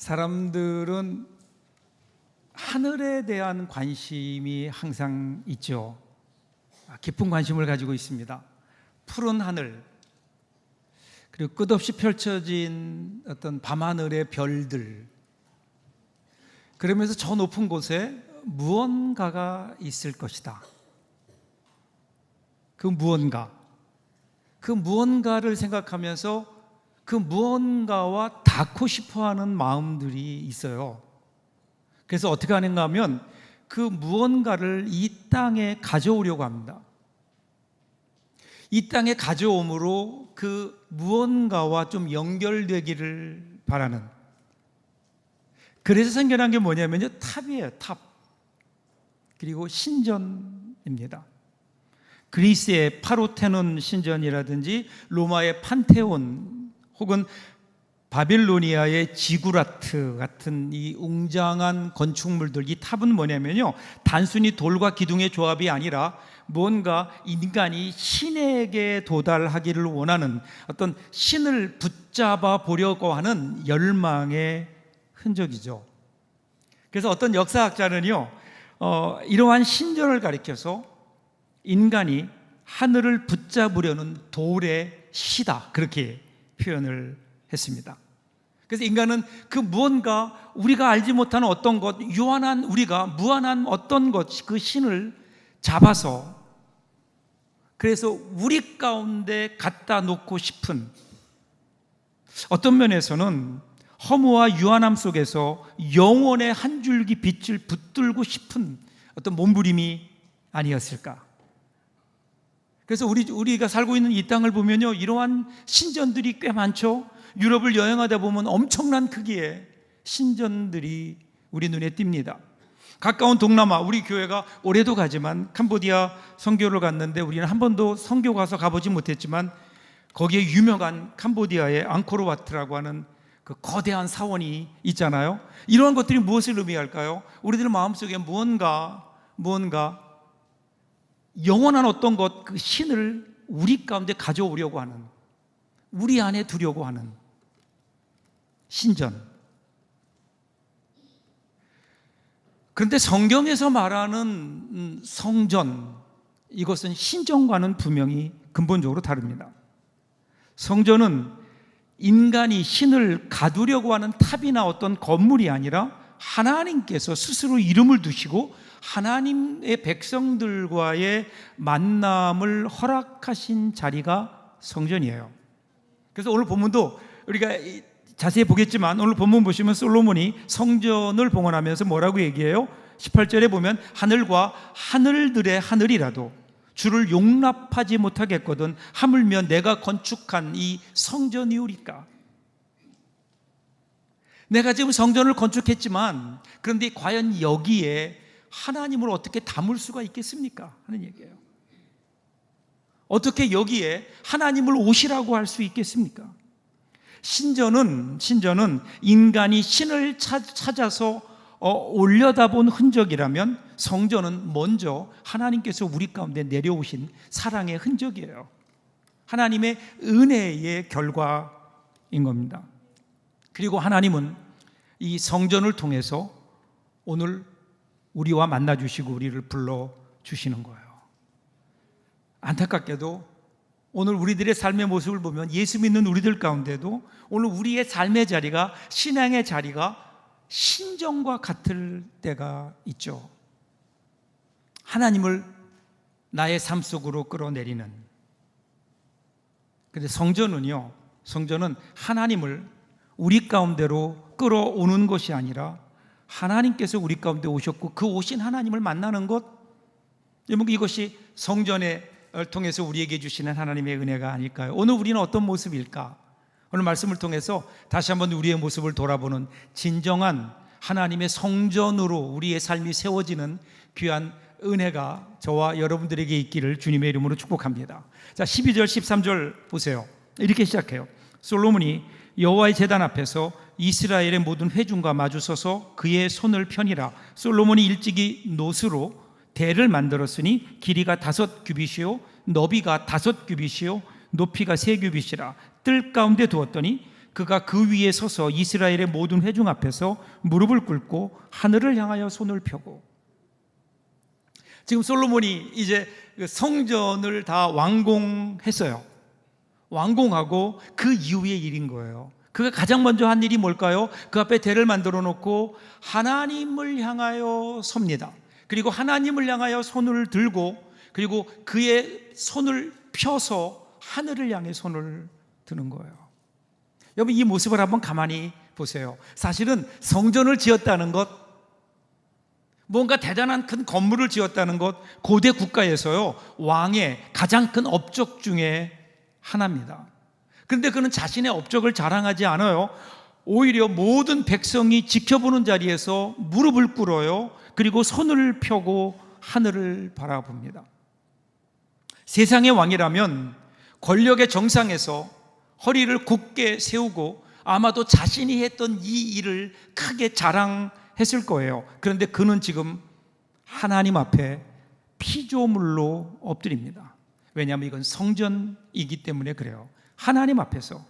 사람들은 하늘에 대한 관심이 항상 있죠. 깊은 관심을 가지고 있습니다. 푸른 하늘, 그리고 끝없이 펼쳐진 어떤 밤하늘의 별들, 그러면서 저 높은 곳에 무언가가 있을 것이다. 그 무언가를 생각하면서 그 무언가와 닿고 싶어하는 마음들이 있어요. 그래서 어떻게 하는가 하면 그 무언가를 이 땅에 가져오려고 합니다. 이 땅에 가져옴으로 그 무언가와 좀 연결되기를 바라는, 그래서 생겨난 게 뭐냐면요, 탑이에요. 탑. 그리고 신전입니다. 그리스의 파르테논 신전이라든지 로마의 판테온, 혹은 바빌로니아의 지구라트 같은 이 웅장한 건축물들, 이 탑은 뭐냐면요, 단순히 돌과 기둥의 조합이 아니라 뭔가 인간이 신에게 도달하기를 원하는, 어떤 신을 붙잡아 보려고 하는 열망의 흔적이죠. 그래서 어떤 역사학자는요, 이러한 신전을 가리켜서 인간이 하늘을 붙잡으려는 돌의 시다, 그렇게 표현을 했습니다. 그래서 인간은 그 무언가, 우리가 알지 못하는 어떤 것, 유한한, 우리가 무한한 어떤 것, 그 신을 잡아서, 그래서 우리 가운데 갖다 놓고 싶은, 어떤 면에서는 허무와 유한함 속에서 영혼의 한 줄기 빛을 붙들고 싶은 어떤 몸부림이 아니었을까. 그래서 우리가 살고 있는 이 땅을 보면요, 이러한 신전들이 꽤 많죠. 유럽을 여행하다 보면 엄청난 크기의 신전들이 우리 눈에 띕니다. 가까운 동남아, 우리 교회가 올해도 가지만 캄보디아 선교를 갔는데 우리는 한 번도 선교 가서 가보지 못했지만 거기에 유명한 캄보디아의 앙코르와트라고 하는 그 거대한 사원이 있잖아요. 이러한 것들이 무엇을 의미할까요? 우리들 마음속에 무언가 영원한 어떤 것, 그 신을 우리 가운데 가져오려고 하는, 우리 안에 두려고 하는 신전. 그런데 성경에서 말하는 성전, 이것은 신전과는 분명히 근본적으로 다릅니다. 성전은 인간이 신을 가두려고 하는 탑이나 어떤 건물이 아니라 하나님께서 스스로 이름을 두시고 하나님의 백성들과의 만남을 허락하신 자리가 성전이에요. 그래서 오늘 본문도 우리가 자세히 보겠지만, 오늘 본문 보시면 솔로몬이 성전을 봉헌하면서 뭐라고 얘기해요? 18절에 보면 하늘과 하늘들의 하늘이라도 주를 용납하지 못하겠거든 하물며 내가 건축한 이 성전이오리까. 내가 지금 성전을 건축했지만, 그런데 과연 여기에 하나님을 어떻게 담을 수가 있겠습니까? 하는 얘기예요. 어떻게 여기에 하나님을 오시라고 할 수 있겠습니까? 신전은 인간이 신을 찾아서 올려다본 흔적이라면, 성전은 먼저 하나님께서 우리 가운데 내려오신 사랑의 흔적이에요. 하나님의 은혜의 결과인 겁니다. 그리고 하나님은 이 성전을 통해서 오늘 우리와 만나주시고 우리를 불러주시는 거예요. 안타깝게도 오늘 우리들의 삶의 모습을 보면 예수 믿는 우리들 가운데도 오늘 우리의 삶의 자리가, 신앙의 자리가 신전과 같을 때가 있죠. 하나님을 나의 삶 속으로 끌어내리는. 그런데 성전은 하나님을 우리 가운데로 끌어오는 것이 아니라 하나님께서 우리 가운데 오셨고 그 오신 하나님을 만나는 것, 이것이 성전을 통해서 우리에게 주시는 하나님의 은혜가 아닐까요? 오늘 우리는 어떤 모습일까? 오늘 말씀을 통해서 다시 한번 우리의 모습을 돌아보는 진정한 하나님의 성전으로 우리의 삶이 세워지는 귀한 은혜가 저와 여러분들에게 있기를 주님의 이름으로 축복합니다. 자, 12절 13절 보세요. 이렇게 시작해요. 솔로몬이 여호와의 제단 앞에서 이스라엘의 모든 회중과 마주서서 그의 손을 펴니라. 솔로몬이 일찍이 노스로 대를 만들었으니 길이가 5규빗이요 너비가 5규빗이요 높이가 3규빗이라. 뜰 가운데 두었더니 그가 그 위에 서서 이스라엘의 모든 회중 앞에서 무릎을 꿇고 하늘을 향하여 손을 펴고, 지금 솔로몬이 이제 성전을 다 완공했어요. 완공하고 그 이후의 일인 거예요. 그가 가장 먼저 한 일이 뭘까요? 그 앞에 대를 만들어 놓고 하나님을 향하여 섭니다. 그리고 하나님을 향하여 손을 들고, 그리고 그의 손을 펴서 하늘을 향해 손을 드는 거예요. 여러분, 이 모습을 한번 가만히 보세요. 사실은 성전을 지었다는 것, 뭔가 대단한 큰 건물을 지었다는 것, 고대 국가에서요 왕의 가장 큰 업적 중에 하나입니다. 그런데 그는 자신의 업적을 자랑하지 않아요. 오히려 모든 백성이 지켜보는 자리에서 무릎을 꿇어요. 그리고 손을 펴고 하늘을 바라봅니다. 세상의 왕이라면 권력의 정상에서 허리를 굳게 세우고 아마도 자신이 했던 이 일을 크게 자랑했을 거예요. 그런데 그는 지금 하나님 앞에 피조물로 엎드립니다. 왜냐하면 이건 성전이기 때문에 그래요. 하나님 앞에서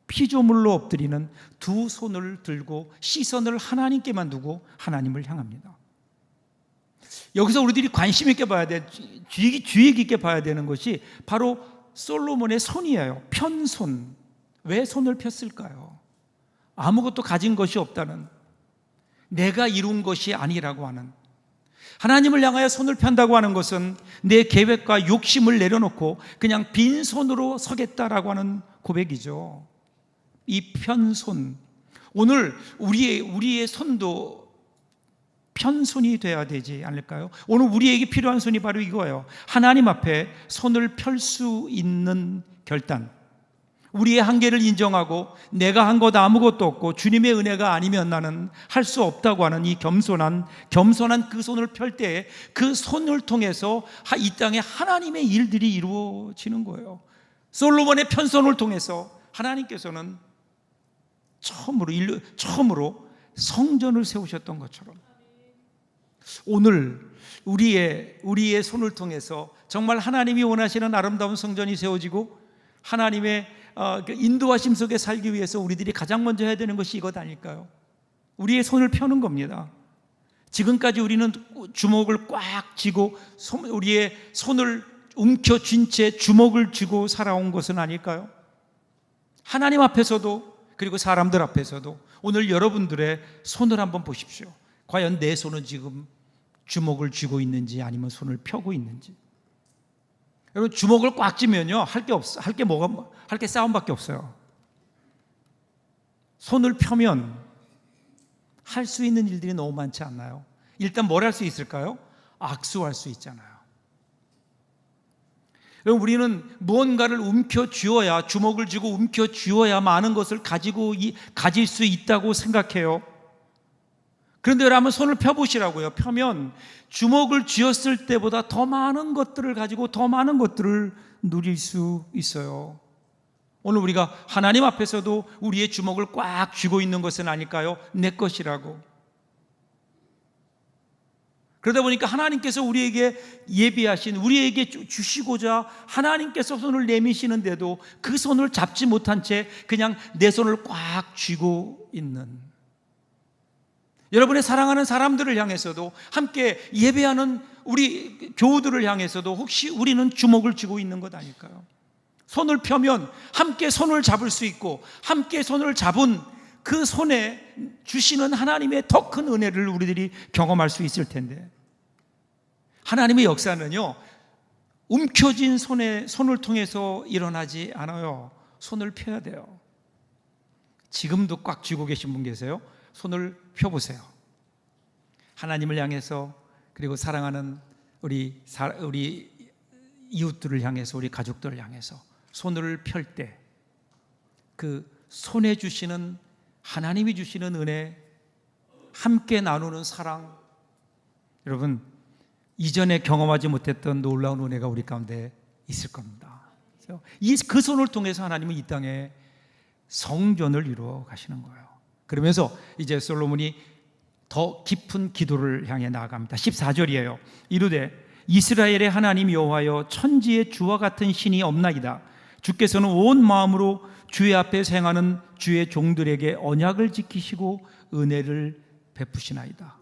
피조물로 엎드리는 두 손을 들고 시선을 하나님께만 두고 하나님을 향합니다. 여기서 우리들이 관심 있게 봐야 돼, 주의 깊게 봐야 되는 것이 바로 솔로몬의 손이에요. 편 손. 왜 손을 폈을까요? 아무것도 가진 것이 없다는, 내가 이룬 것이 아니라고 하는, 하나님을 향하여 손을 편다고 하는 것은 내 계획과 욕심을 내려놓고 그냥 빈손으로 서겠다라고 하는 고백이죠. 이 편손, 오늘 우리의 손도 편손이 돼야 되지 않을까요? 오늘 우리에게 필요한 손이 바로 이거예요. 하나님 앞에 손을 펼 수 있는 결단, 우리의 한계를 인정하고 내가 한 것 아무것도 없고 주님의 은혜가 아니면 나는 할 수 없다고 하는 이 겸손한 그 손을 펼 때에 그 손을 통해서 이 땅에 하나님의 일들이 이루어지는 거예요. 솔로몬의 편손을 통해서 하나님께서는 처음으로 성전을 세우셨던 것처럼 오늘 우리의 손을 통해서 정말 하나님이 원하시는 아름다운 성전이 세워지고 하나님의 인도하심 속에 살기 위해서 우리들이 가장 먼저 해야 되는 것이 이것 아닐까요? 우리의 손을 펴는 겁니다. 지금까지 우리는 주먹을 꽉 쥐고 우리의 손을 움켜쥔 채 주먹을 쥐고 살아온 것은 아닐까요? 하나님 앞에서도 그리고 사람들 앞에서도 오늘 여러분들의 손을 한번 보십시오. 과연 내 손은 지금 주먹을 쥐고 있는지 아니면 손을 펴고 있는지. 여러분, 주먹을 꽉 쥐면요 할 게 싸움밖에 없어요. 손을 펴면 할 수 있는 일들이 너무 많지 않나요? 일단 뭘 할 수 있을까요? 악수할 수 있잖아요. 여러분, 우리는 무언가를 움켜쥐어야, 주먹을 쥐고 움켜쥐어야 많은 것을 가질 수 있다고 생각해요. 그런데 여러분, 손을 펴보시라고요. 펴면 주먹을 쥐었을 때보다 더 많은 것들을 가지고 더 많은 것들을 누릴 수 있어요. 오늘 우리가 하나님 앞에서도 우리의 주먹을 꽉 쥐고 있는 것은 아닐까요? 내 것이라고. 그러다 보니까 하나님께서 우리에게 예비하신, 우리에게 주시고자 하나님께서 손을 내미시는데도 그 손을 잡지 못한 채 그냥 내 손을 꽉 쥐고 있는, 여러분의 사랑하는 사람들을 향해서도, 함께 예배하는 우리 교우들을 향해서도 혹시 우리는 주먹을 쥐고 있는 것 아닐까요? 손을 펴면 함께 손을 잡을 수 있고, 함께 손을 잡은 그 손에 주시는 하나님의 더 큰 은혜를 우리들이 경험할 수 있을 텐데, 하나님의 역사는요 움켜쥔 손을 통해서 일어나지 않아요. 손을 펴야 돼요. 지금도 꽉 쥐고 계신 분 계세요? 손을 펴보세요. 하나님을 향해서, 그리고 사랑하는 우리 이웃들을 향해서, 우리 가족들을 향해서 손을 펼 때 그 손에 주시는, 하나님이 주시는 은혜, 함께 나누는 사랑, 여러분 이전에 경험하지 못했던 놀라운 은혜가 우리 가운데 있을 겁니다. 그 손을 통해서 하나님은 이 땅에 성전을 이루어 가시는 거예요. 그러면서 이제 솔로몬이 더 깊은 기도를 향해 나아갑니다. 14절이에요. 이르되 이스라엘의 하나님 여호와여, 천지에 주와 같은 신이 없나이다. 주께서는 온 마음으로 주의 앞에서 행하는 주의 종들에게 언약을 지키시고 은혜를 베푸시나이다.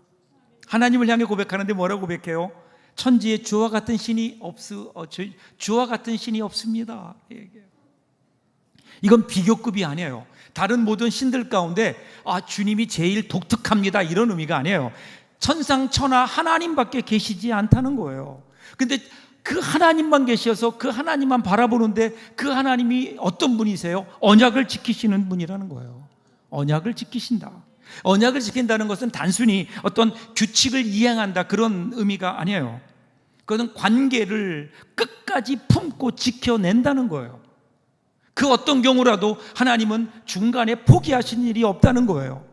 하나님을 향해 고백하는데 뭐라고 고백해요? 천지에 주와 같은 신이 주와 같은 신이 없습니다. 이건 비교급이 아니에요. 다른 모든 신들 가운데 주님이 제일 독특합니다, 이런 의미가 아니에요. 천상천하 하나님밖에 계시지 않다는 거예요. 근데 그 하나님만 계셔서 그 하나님만 바라보는데 그 하나님이 어떤 분이세요? 언약을 지키시는 분이라는 거예요. 언약을 지키신다. 언약을 지킨다는 것은 단순히 어떤 규칙을 이행한다, 그런 의미가 아니에요. 그것은 관계를 끝까지 품고 지켜낸다는 거예요. 그 어떤 경우라도 하나님은 중간에 포기하신 일이 없다는 거예요.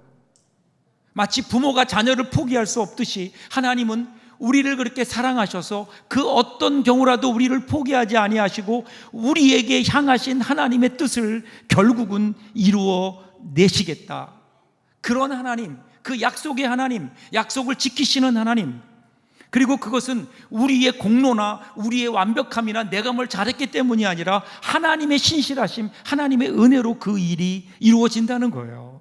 마치 부모가 자녀를 포기할 수 없듯이 하나님은 우리를 그렇게 사랑하셔서 그 어떤 경우라도 우리를 포기하지 아니하시고 우리에게 향하신 하나님의 뜻을 결국은 이루어 내시겠다. 그런 하나님, 그 약속의 하나님, 약속을 지키시는 하나님, 그리고 그것은 우리의 공로나 우리의 완벽함이나 내가 뭘 잘했기 때문이 아니라 하나님의 신실하심, 하나님의 은혜로 그 일이 이루어진다는 거예요.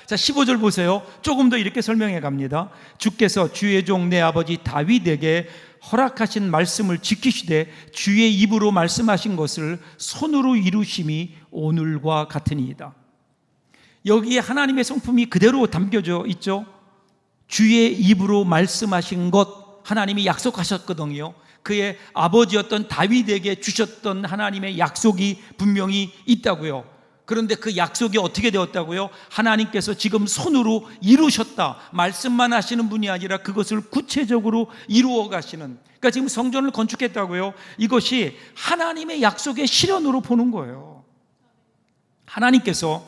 자, 15절 보세요. 조금 더 이렇게 설명해 갑니다. 주께서 주의 종 내 아버지 다윗에게 허락하신 말씀을 지키시되 주의 입으로 말씀하신 것을 손으로 이루심이 오늘과 같으니이다. 여기에 하나님의 성품이 그대로 담겨져 있죠. 주의 입으로 말씀하신 것, 하나님이 약속하셨거든요. 그의 아버지였던 다윗에게 주셨던 하나님의 약속이 분명히 있다고요. 그런데 그 약속이 어떻게 되었다고요? 하나님께서 지금 손으로 이루셨다. 말씀만 하시는 분이 아니라 그것을 구체적으로 이루어 가시는, 그러니까 지금 성전을 건축했다고요. 이것이 하나님의 약속의 실현으로 보는 거예요. 하나님께서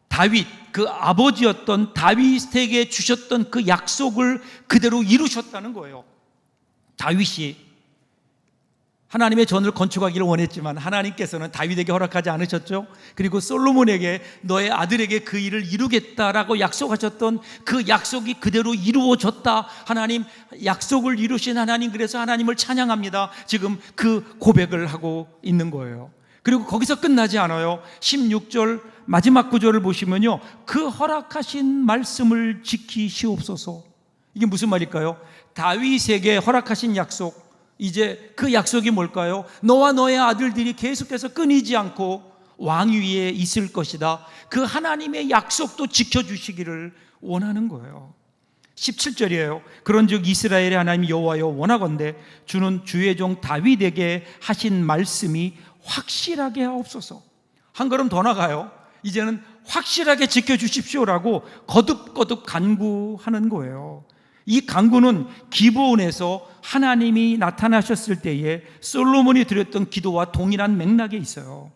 다윗, 그 아버지였던 다윗에게 주셨던 그 약속을 그대로 이루셨다는 거예요. 다윗이 하나님의 전을 건축하기를 원했지만 하나님께서는 다윗에게 허락하지 않으셨죠. 그리고 솔로몬에게 너의 아들에게 그 일을 이루겠다라고 약속하셨던 그 약속이 그대로 이루어졌다. 하나님, 약속을 이루신 하나님, 그래서 하나님을 찬양합니다. 지금 그 고백을 하고 있는 거예요. 그리고 거기서 끝나지 않아요. 16절 마지막 구절을 보시면요, 그 허락하신 말씀을 지키시옵소서. 이게 무슨 말일까요? 다윗에게 허락하신 약속, 이제 그 약속이 뭘까요? 너와 너의 아들들이 계속해서 끊이지 않고 왕위에 있을 것이다. 그 하나님의 약속도 지켜주시기를 원하는 거예요. 17절이에요. 그런즉 이스라엘의 하나님 여호와여, 원하건대 주는 주의 종 다윗에게 하신 말씀이 확실하게 하옵소서. 한 걸음 더 나가요. 이제는 확실하게 지켜주십시오라고 거듭거듭 간구하는 거예요. 이 간구는 기브온에서 하나님이 나타나셨을 때에 솔로몬이 드렸던 기도와 동일한 맥락에 있어요.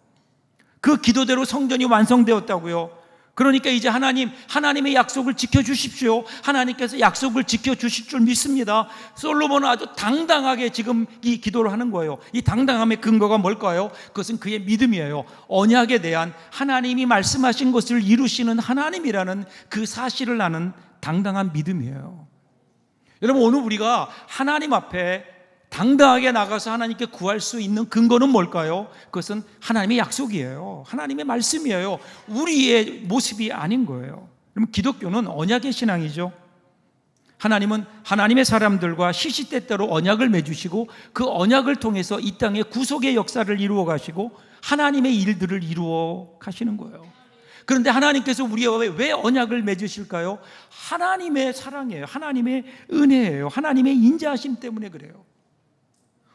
그 기도대로 성전이 완성되었다고요. 그러니까 이제 하나님의 약속을 지켜주십시오. 하나님께서 약속을 지켜주실 줄 믿습니다. 솔로몬은 아주 당당하게 지금 이 기도를 하는 거예요. 이 당당함의 근거가 뭘까요? 그것은 그의 믿음이에요. 언약에 대한 하나님이 말씀하신 것을 이루시는 하나님이라는 그 사실을 아는 당당한 믿음이에요. 여러분, 오늘 우리가 하나님 앞에 당당하게 나가서 하나님께 구할 수 있는 근거는 뭘까요? 그것은 하나님의 약속이에요. 하나님의 말씀이에요. 우리의 모습이 아닌 거예요. 그럼 기독교는 언약의 신앙이죠. 하나님은 하나님의 사람들과 시시때때로 언약을 맺으시고 그 언약을 통해서 이 땅에 구속의 역사를 이루어 가시고 하나님의 일들을 이루어 가시는 거예요. 그런데 하나님께서 우리와 왜 언약을 맺으실까요? 하나님의 사랑이에요. 하나님의 은혜예요. 하나님의 인자하심 때문에 그래요.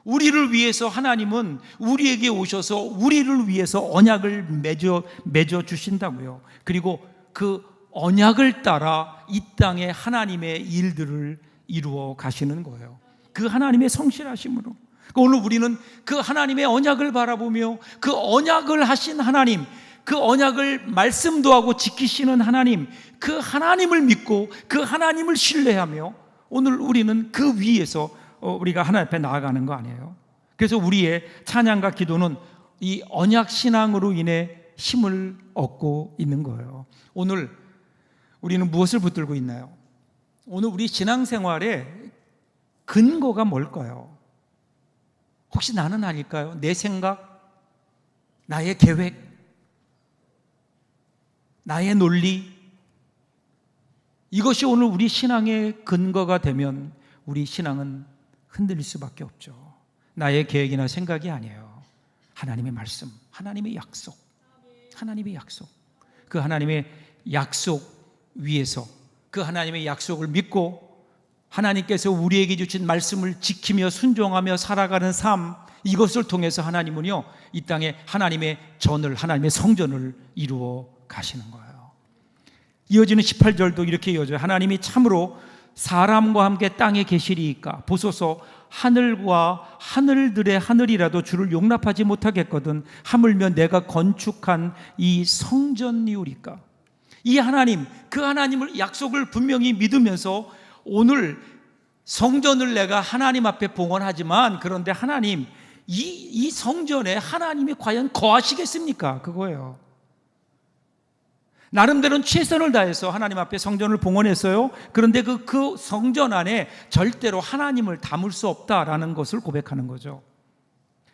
우리를 위해서 하나님은 우리에게 오셔서 우리를 위해서 언약을 맺어 주신다고요. 그리고 그 언약을 따라 이 땅에 하나님의 일들을 이루어 가시는 거예요. 그 하나님의 성실하심으로. 오늘 우리는 그 하나님의 언약을 바라보며 그 언약을 하신 하나님, 그 언약을 말씀도 하고 지키시는 하나님, 그 하나님을 믿고 그 하나님을 신뢰하며 오늘 우리는 그 위에서 우리가 하나님 앞에 나아가는 거 아니에요? 그래서 우리의 찬양과 기도는 이 언약 신앙으로 인해 힘을 얻고 있는 거예요. 오늘 우리는 무엇을 붙들고 있나요? 오늘 우리 신앙생활의 근거가 뭘까요? 혹시 나는 아닐까요? 내 생각, 나의 계획, 나의 논리, 이것이 오늘 우리 신앙의 근거가 되면 우리 신앙은 흔들릴 수밖에 없죠. 나의 계획이나 생각이 아니에요. 하나님의 말씀, 하나님의 약속, 하나님의 약속. 그 하나님의 약속 위에서, 그 하나님의 약속을 믿고 하나님께서 우리에게 주신 말씀을 지키며 순종하며 살아가는 삶, 이것을 통해서 하나님은요, 이 땅에 하나님의 전을, 하나님의 성전을 이루어 가시는 거예요. 이어지는 18절도 이렇게 이어져요. 하나님이 참으로 사람과 함께 땅에 계시리이까 보소서 하늘과 하늘들의 하늘이라도 주를 용납하지 못하겠거든 하물며 내가 건축한 이 성전이오리까. 이 하나님, 그 하나님을 약속을 분명히 믿으면서 오늘 성전을 내가 하나님 앞에 봉헌하지만, 그런데 하나님, 이 성전에 하나님이 과연 거하시겠습니까? 그거예요. 나름대로는 최선을 다해서 하나님 앞에 성전을 봉헌했어요. 그런데 그 성전 안에 절대로 하나님을 담을 수 없다라는 것을 고백하는 거죠.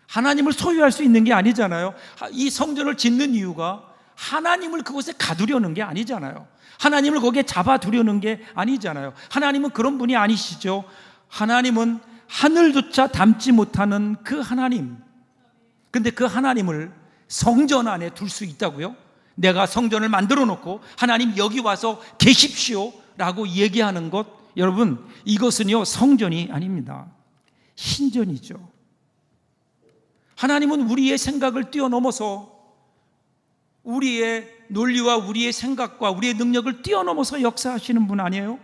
하나님을 소유할 수 있는 게 아니잖아요. 이 성전을 짓는 이유가 하나님을 그곳에 가두려는 게 아니잖아요. 하나님을 거기에 잡아두려는 게 아니잖아요. 하나님은 그런 분이 아니시죠. 하나님은 하늘조차 담지 못하는 그 하나님. 근데 그 하나님을 성전 안에 둘 수 있다고요? 내가 성전을 만들어 놓고 하나님 여기 와서 계십시오 라고 얘기하는 것, 여러분, 이것은요 성전이 아닙니다. 신전이죠. 하나님은 우리의 생각을 뛰어넘어서, 우리의 논리와 우리의 생각과 우리의 능력을 뛰어넘어서 역사하시는 분 아니에요?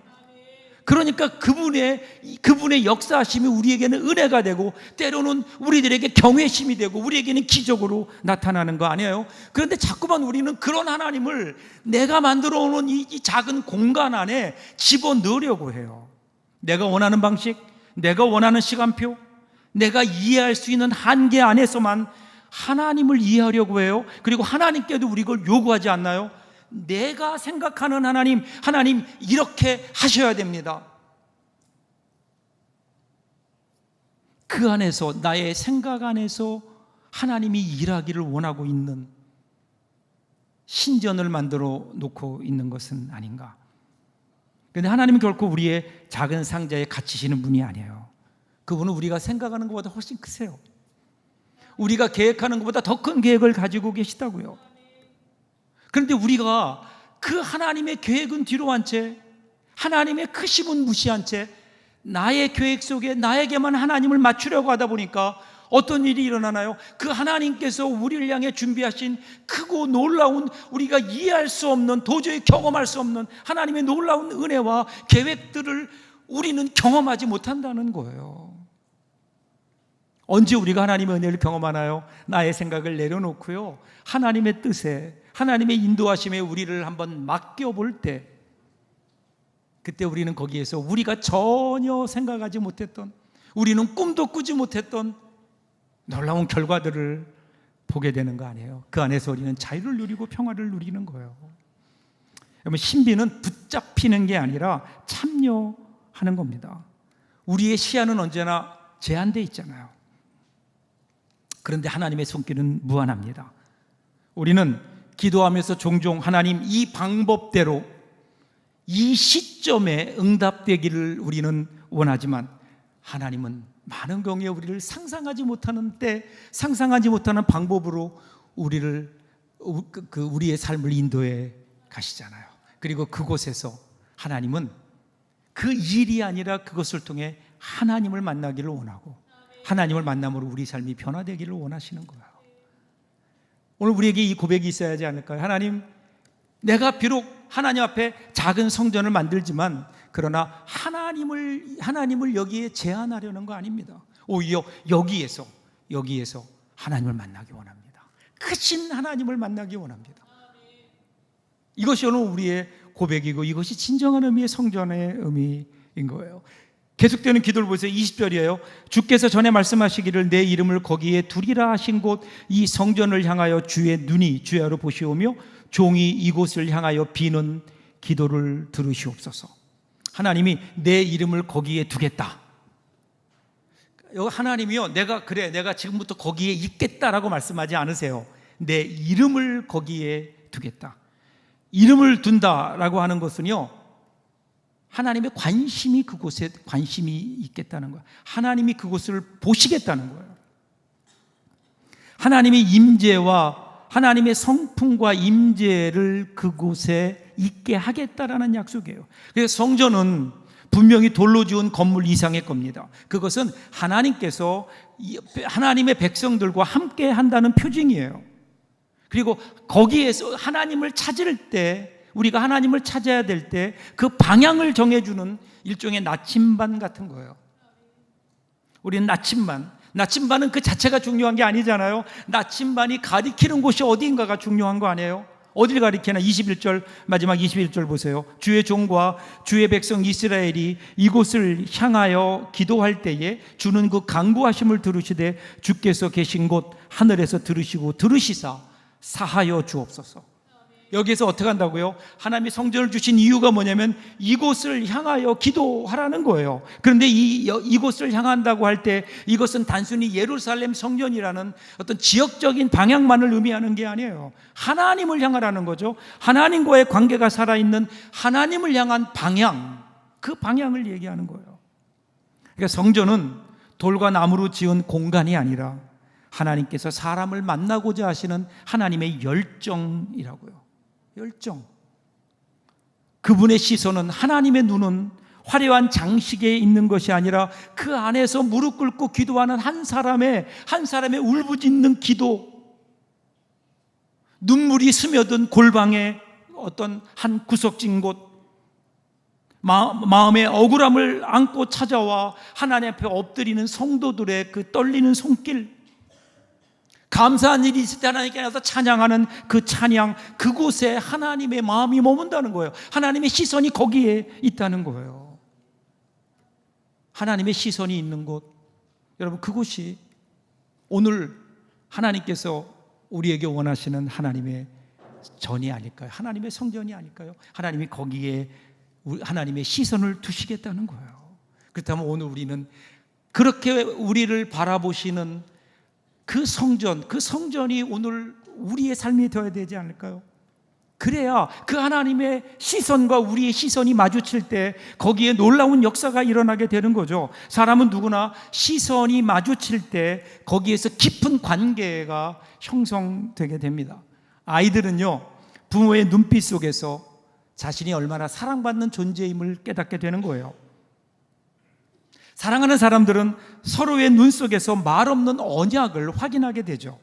그러니까 그분의 역사하심이 우리에게는 은혜가 되고, 때로는 우리들에게 경외심이 되고, 우리에게는 기적으로 나타나는 거 아니에요? 그런데 자꾸만 우리는 그런 하나님을 내가 만들어 놓은 이 작은 공간 안에 집어넣으려고 해요. 내가 원하는 방식, 내가 원하는 시간표, 내가 이해할 수 있는 한계 안에서만 하나님을 이해하려고 해요. 그리고 하나님께도 우리 이걸 요구하지 않나요? 내가 생각하는 하나님, 하나님 이렇게 하셔야 됩니다. 그 안에서, 나의 생각 안에서 하나님이 일하기를 원하고 있는 신전을 만들어 놓고 있는 것은 아닌가. 그런데 하나님은 결코 우리의 작은 상자에 갇히시는 분이 아니에요. 그분은 우리가 생각하는 것보다 훨씬 크세요. 우리가 계획하는 것보다 더 큰 계획을 가지고 계시다고요. 그런데 우리가 그 하나님의 계획은 뒤로 한 채, 하나님의 크심은 무시한 채 나의 계획 속에 나에게만 하나님을 맞추려고 하다 보니까 어떤 일이 일어나나요? 그 하나님께서 우리를 향해 준비하신 크고 놀라운, 우리가 이해할 수 없는, 도저히 경험할 수 없는 하나님의 놀라운 은혜와 계획들을 우리는 경험하지 못한다는 거예요. 언제 우리가 하나님의 은혜를 경험하나요? 나의 생각을 내려놓고요, 하나님의 뜻에, 하나님의 인도하심에 우리를 한번 맡겨볼 때, 그때 우리는 거기에서 우리가 전혀 생각하지 못했던, 우리는 꿈도 꾸지 못했던 놀라운 결과들을 보게 되는 거 아니에요? 그 안에서 우리는 자유를 누리고 평화를 누리는 거예요. 여러분, 신비는 붙잡히는 게 아니라 참여하는 겁니다. 우리의 시야는 언제나 제한되어 있잖아요. 그런데 하나님의 손길은 무한합니다. 우리는 기도하면서 종종 하나님, 이 방법대로 이 시점에 응답되기를 우리는 원하지만, 하나님은 많은 경우에 우리를 상상하지 못하는 때, 상상하지 못하는 방법으로 우리의 삶을 인도해 가시잖아요. 그리고 그곳에서 하나님은 그 일이 아니라 그것을 통해 하나님을 만나기를 원하고, 하나님을 만남으로 우리 삶이 변화되기를 원하시는 거예요. 오늘 우리에게 이 고백이 있어야 하지 않을까요? 하나님, 내가 비록 하나님 앞에 작은 성전을 만들지만, 그러나 하나님을 여기에 제한하려는 거 아닙니다. 오히려 여기에서 하나님을 만나기 원합니다. 크신 하나님을 만나기 원합니다. 이것이 오늘 우리의 고백이고, 이것이 진정한 의미의 성전의 의미인 거예요. 계속되는 기도를 보세요. 20절이에요. 주께서 전에 말씀하시기를 내 이름을 거기에 두리라 하신 곳 이 성전을 향하여 주의 눈이 주야로 보시오며 종이 이곳을 향하여 비는 기도를 들으시옵소서. 하나님이 내 이름을 거기에 두겠다. 하나님이요, 내가 지금부터 거기에 있겠다라고 말씀하지 않으세요. 내 이름을 거기에 두겠다. 이름을 둔다라고 하는 것은요, 하나님의 관심이 그곳에 관심이 있겠다는 거예요. 하나님이 그곳을 보시겠다는 거예요. 하나님의 임재와 하나님의 성품과 임재를 그곳에 있게 하겠다라는 약속이에요. 그래서 성전은 분명히 돌로 지은 건물 이상의 겁니다. 그것은 하나님께서 하나님의 백성들과 함께 한다는 표징이에요. 그리고 거기에서 하나님을 찾을 때, 우리가 하나님을 찾아야 될 때 그 방향을 정해주는 일종의 나침반 같은 거예요. 우리는 나침반은 그 자체가 중요한 게 아니잖아요. 나침반이 가리키는 곳이 어디인가가 중요한 거 아니에요? 어딜 가리키나? 21절, 마지막 21절 보세요. 주의 종과 주의 백성 이스라엘이 이곳을 향하여 기도할 때에 주는 그 간구하심을 들으시되 주께서 계신 곳 하늘에서 들으시고 들으시사 사하여 주옵소서. 여기에서 어떻게 한다고요? 하나님이 성전을 주신 이유가 뭐냐면 이곳을 향하여 기도하라는 거예요. 그런데 이곳을 향한다고 할 때 이것은 단순히 예루살렘 성전이라는 어떤 지역적인 방향만을 의미하는 게 아니에요. 하나님을 향하라는 거죠. 하나님과의 관계가 살아있는 하나님을 향한 방향, 그 방향을 얘기하는 거예요. 그러니까 성전은 돌과 나무로 지은 공간이 아니라 하나님께서 사람을 만나고자 하시는 하나님의 열정이라고요. 열정. 그분의 시선은, 하나님의 눈은 화려한 장식에 있는 것이 아니라 그 안에서 무릎 꿇고 기도하는 한 사람의 울부짖는 기도, 눈물이 스며든 골방의 어떤 한 구석진 곳, 마음의 억울함을 안고 찾아와 하나님 앞에 엎드리는 성도들의 그 떨리는 손길, 감사한 일이 있을 때 하나님께 나서 찬양하는 그 찬양, 그곳에 하나님의 마음이 머문다는 거예요. 하나님의 시선이 거기에 있다는 거예요. 하나님의 시선이 있는 곳, 여러분, 그곳이 오늘 하나님께서 우리에게 원하시는 하나님의 전이 아닐까요? 하나님의 성전이 아닐까요? 하나님이 거기에 하나님의 시선을 두시겠다는 거예요. 그렇다면 오늘 우리는 그렇게 우리를 바라보시는 그 성전이 오늘 우리의 삶이 되어야 되지 않을까요? 그래야 그 하나님의 시선과 우리의 시선이 마주칠 때 거기에 놀라운 역사가 일어나게 되는 거죠. 사람은 누구나 시선이 마주칠 때 거기에서 깊은 관계가 형성되게 됩니다. 아이들은요, 부모의 눈빛 속에서 자신이 얼마나 사랑받는 존재임을 깨닫게 되는 거예요. 사랑하는 사람들은 서로의 눈 속에서 말 없는 언약을 확인하게 되죠.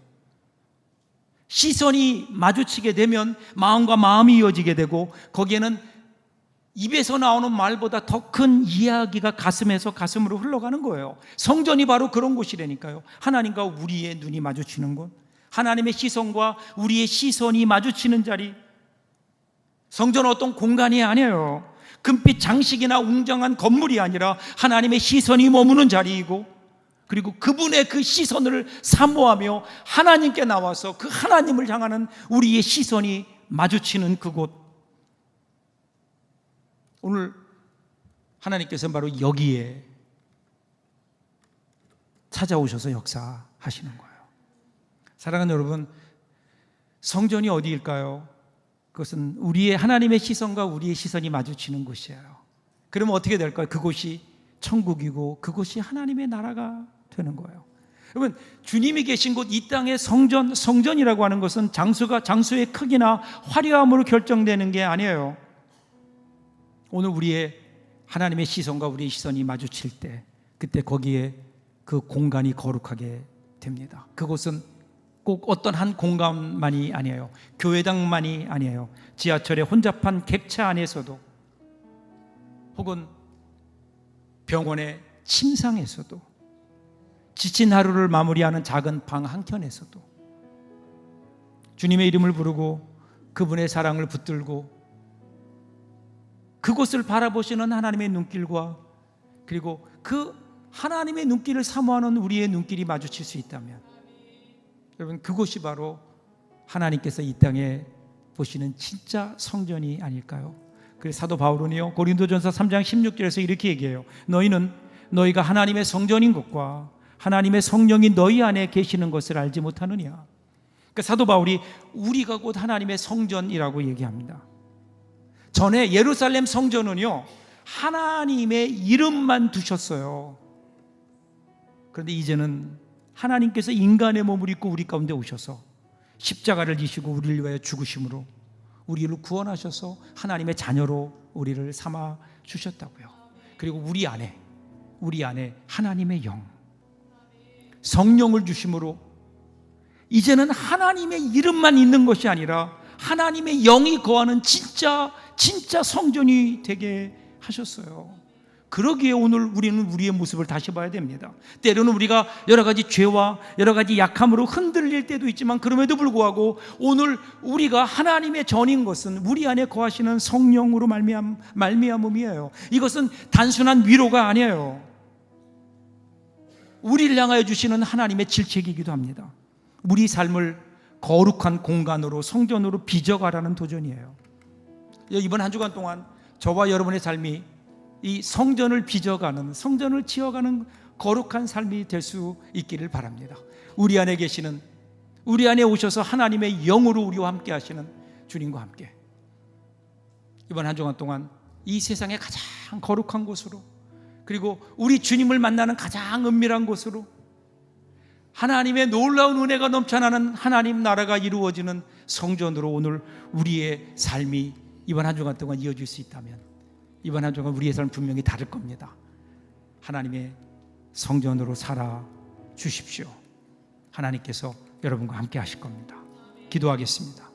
시선이 마주치게 되면 마음과 마음이 이어지게 되고 거기에는 입에서 나오는 말보다 더 큰 이야기가 가슴에서 가슴으로 흘러가는 거예요. 성전이 바로 그런 곳이라니까요. 하나님과 우리의 눈이 마주치는 곳, 하나님의 시선과 우리의 시선이 마주치는 자리. 성전은 어떤 공간이 아니에요. 금빛 장식이나 웅장한 건물이 아니라 하나님의 시선이 머무는 자리이고, 그리고 그분의 그 시선을 사모하며 하나님께 나와서 그 하나님을 향하는 우리의 시선이 마주치는 그곳. 오늘 하나님께서 바로 여기에 찾아오셔서 역사하시는 거예요. 사랑하는 여러분, 성전이 어디일까요? 그것은 우리의 하나님의 시선과 우리의 시선이 마주치는 곳이에요. 그러면 어떻게 될까요? 그곳이 천국이고 그곳이 하나님의 나라가 되는 거예요. 여러분, 주님이 계신 곳, 이 땅의 성전이라고 하는 것은 장소의 크기나 화려함으로 결정되는 게 아니에요. 오늘 우리의 하나님의 시선과 우리의 시선이 마주칠 때, 그때 거기에 그 공간이 거룩하게 됩니다. 그곳은 꼭 어떤 한 공간만이 아니에요. 교회당만이 아니에요. 지하철의 혼잡한 객차 안에서도, 혹은 병원의 침상에서도, 지친 하루를 마무리하는 작은 방 한켠에서도 주님의 이름을 부르고 그분의 사랑을 붙들고 그곳을 바라보시는 하나님의 눈길과, 그리고 그 하나님의 눈길을 사모하는 우리의 눈길이 마주칠 수 있다면, 여러분, 그곳이 바로 하나님께서 이 땅에 보시는 진짜 성전이 아닐까요? 그래서 사도 바울은요, 고린도전서 3장 16절에서 이렇게 얘기해요. 너희는 너희가 하나님의 성전인 것과 하나님의 성령이 너희 안에 계시는 것을 알지 못하느냐. 그러니까 사도 바울이 우리가 곧 하나님의 성전이라고 얘기합니다. 전에 예루살렘 성전은요, 하나님의 이름만 두셨어요. 그런데 이제는 하나님께서 인간의 몸을 입고 우리 가운데 오셔서 십자가를 지시고 우리를 위하여 죽으심으로 우리를 구원하셔서 하나님의 자녀로 우리를 삼아 주셨다고요. 그리고 우리 안에 하나님의 영, 성령을 주심으로 이제는 하나님의 이름만 있는 것이 아니라 하나님의 영이 거하는 진짜 성전이 되게 하셨어요. 그러기에 오늘 우리는 우리의 모습을 다시 봐야 됩니다. 때로는 우리가 여러 가지 죄와 여러 가지 약함으로 흔들릴 때도 있지만, 그럼에도 불구하고 오늘 우리가 하나님의 전인 것은 우리 안에 거하시는 성령으로 말미암음이에요. 이것은 단순한 위로가 아니에요. 우리를 향하여 주시는 하나님의 질책이기도 합니다. 우리 삶을 거룩한 공간으로, 성전으로 빚어가라는 도전이에요. 이번 한 주간 동안 저와 여러분의 삶이 이 성전을 빚어가는, 성전을 지어가는 거룩한 삶이 될 수 있기를 바랍니다. 우리 안에 계시는, 우리 안에 오셔서 하나님의 영으로 우리와 함께 하시는 주님과 함께 이번 한 주간 동안 이 세상의 가장 거룩한 곳으로, 그리고 우리 주님을 만나는 가장 은밀한 곳으로, 하나님의 놀라운 은혜가 넘쳐나는 하나님 나라가 이루어지는 성전으로 오늘 우리의 삶이 이번 한 주간 동안 이어질 수 있다면, 이번 한 주간 우리의 삶은 분명히 다를 겁니다. 하나님의 성전으로 살아 주십시오. 하나님께서 여러분과 함께 하실 겁니다. 기도하겠습니다.